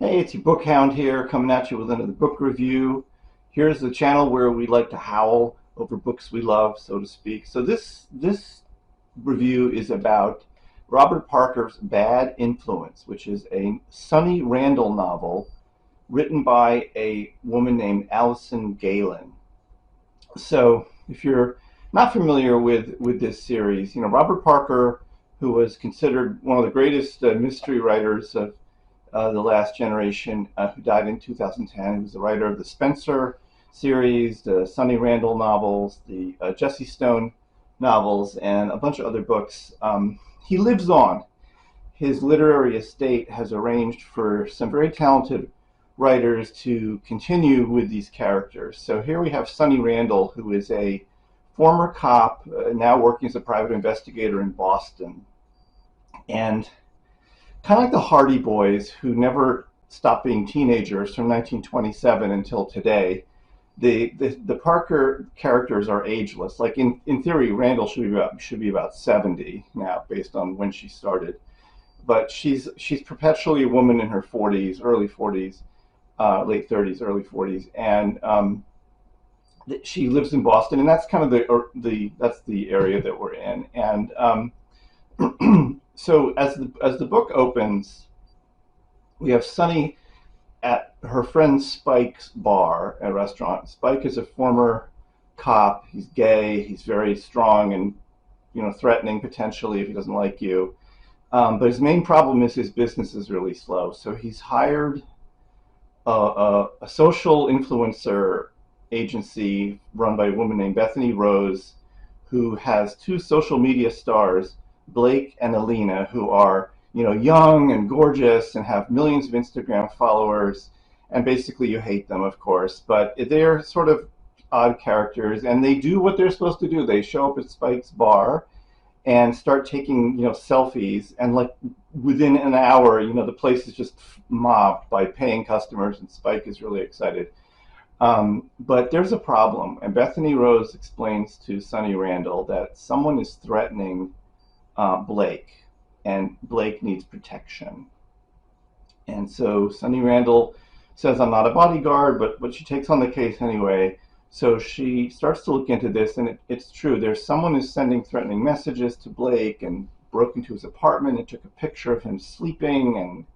Hey, it's your book hound here, coming at you with another book review. Here's the channel where we like to howl over books we love, so to speak. So this review is about Robert Parker's Bad Influence, which is a Sunny Randall novel written by a woman named Alison Gaylin. So if you're not familiar with this series, Robert Parker, who was considered one of the greatest mystery writers of the last generation, who died in 2010. He was the writer of the Spencer series, the Sunny Randall novels, the Jesse Stone novels, and a bunch of other books. He lives on. His literary estate has arranged for some very talented writers to continue with these characters. So here we have Sunny Randall, who is a former cop, now working as a private investigator in Boston. And kind of like the Hardy Boys, who never stopped being teenagers from 1927 until today, the Parker characters are ageless. Like in theory, Randall should be about 70 now, based on when she started. But she's perpetually a woman in her 40s, early 40s, late 30s, early 40s, and she lives in Boston, and that's kind of that's the area that we're in. And so as the book opens, we have Sunny at her friend Spike's bar at a restaurant. Spike is a former cop. He's gay. He's very strong and threatening potentially if he doesn't like you. But his main problem is his business is really slow. So he's hired a social influencer agency run by a woman named Bethany Rose, who has two social media stars, Blake and Alina, who are young and gorgeous and have millions of Instagram followers, and basically you hate them, of course, but they're sort of odd characters, and they do what they're supposed to do. They show up at Spike's bar and start taking selfies, and like within an hour, the place is just mobbed by paying customers, and Spike is really excited. But there's a problem, and Bethany Rose explains to Sunny Randall that someone is threatening Blake, and Blake needs protection. And so Sunny Randall says, I'm not a bodyguard, but she takes on the case anyway. So she starts to look into this, and it's true. There's someone who's sending threatening messages to Blake and broke into his apartment and took a picture of him sleeping, and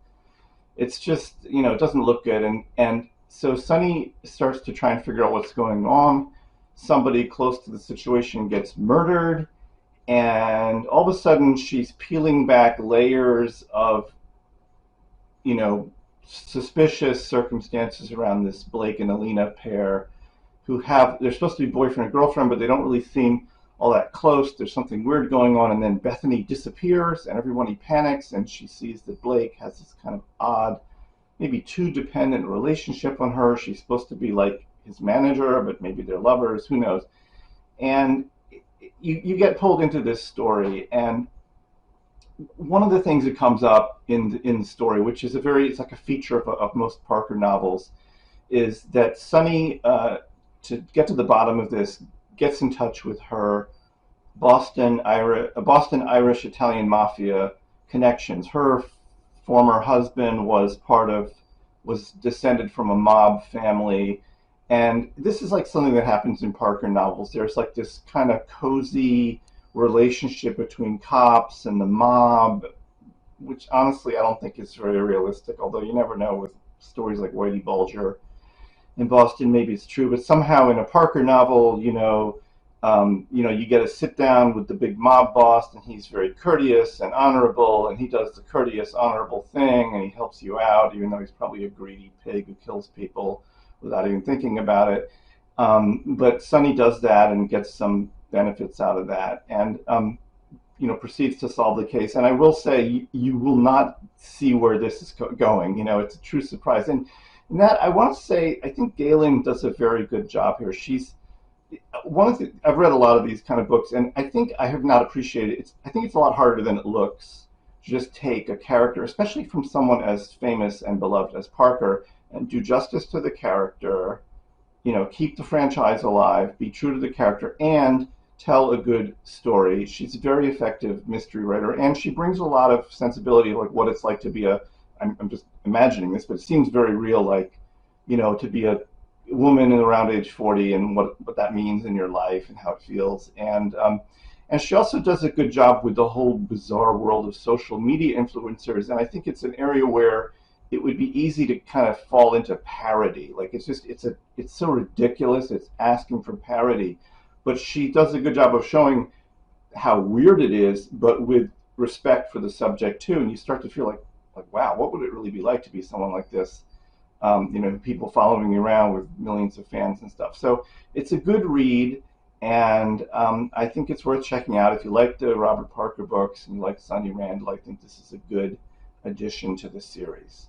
it's just, it doesn't look good. And so Sunny starts to try and figure out what's going on. Somebody close to the situation gets murdered, and all of a sudden she's peeling back layers of suspicious circumstances around this Blake and Alina pair, who they're supposed to be boyfriend and girlfriend, but they don't really seem all that close. There's something weird going on, and then Bethany disappears, and everybody panics, and she sees that Blake has this kind of odd, maybe too dependent relationship on her. She's supposed to be like his manager, but maybe they're lovers, who knows. And you get pulled into this story, and one of the things that comes up in the story, which is it's like a feature of most Parker novels, is that Sunny, to get to the bottom of this, gets in touch with her Boston Irish Italian mafia connections. Her former husband was descended from a mob family. And this is like something that happens in Parker novels. There's like this kind of cozy relationship between cops and the mob, which honestly I don't think is very realistic, although you never know with stories like Whitey Bulger in Boston, maybe it's true. But somehow in a Parker novel, you get to sit down with the big mob boss, and he's very courteous and honorable, and he does the courteous, honorable thing, and he helps you out, even though he's probably a greedy pig who kills people without even thinking about it. But Sunny does that and gets some benefits out of that, and proceeds to solve the case. And I will say, you will not see where this is going. It's a true surprise. And that, I want to say, I think Gaylin does a very good job here. I've read a lot of these kind of books, and I think I have not appreciated it. I think it's a lot harder than it looks to just take a character, especially from someone as famous and beloved as Parker, and do justice to the character, keep the franchise alive, be true to the character, and tell a good story. She's a very effective mystery writer, and she brings a lot of sensibility of like what it's like to be a I'm just imagining this, but it seems very real, like, to be a woman around age 40 and what that means in your life and how it feels. And she also does a good job with the whole bizarre world of social media influencers. And I think it's an area where it would be easy to kind of fall into parody. Like it's so ridiculous. It's asking for parody, but she does a good job of showing how weird it is, but with respect for the subject too. And you start to feel like wow, what would it really be like to be someone like this? People following you around with millions of fans and stuff. So it's a good read, and I think it's worth checking out. If you like the Robert Parker books and you like Sonia Randall, I think this is a good addition to the series.